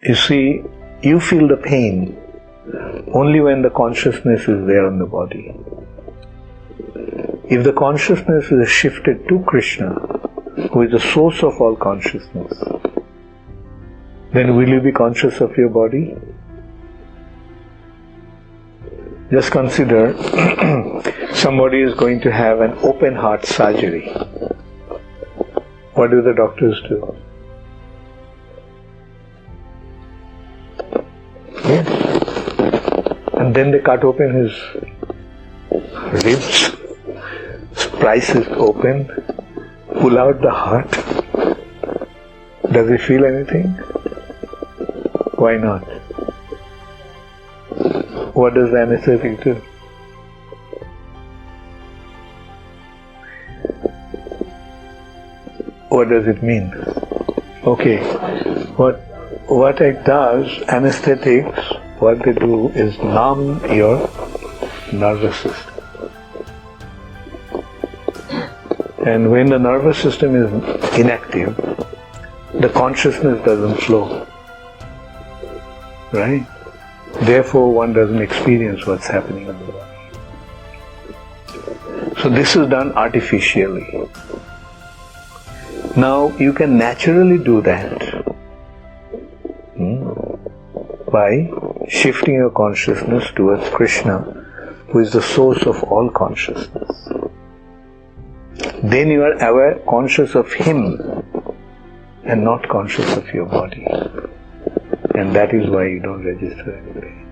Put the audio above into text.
You see, you feel the pain only when the consciousness is there in the body. If the consciousness is shifted to Krishna, who is the source of all consciousness, then will you be conscious of your body? Just consider somebody is going to have an open heart surgery. What do the doctors do? Yes. And then they cut open his ribs, splice it open, pull out the heart. Does he feel anything? Why not? What does the anesthetic do? What does it mean? Okay, what it does, anesthetics, what they do is numb your nervous system. And when the nervous system is inactive, the consciousness doesn't flow. Right? Therefore, one doesn't experience what's happening in the body. So this is done artificially. Now, you can naturally do that by shifting your consciousness towards Krishna, who is the source of all consciousness. Then you are aware, conscious of Him and not conscious of your body. And that is why you don't register any pain.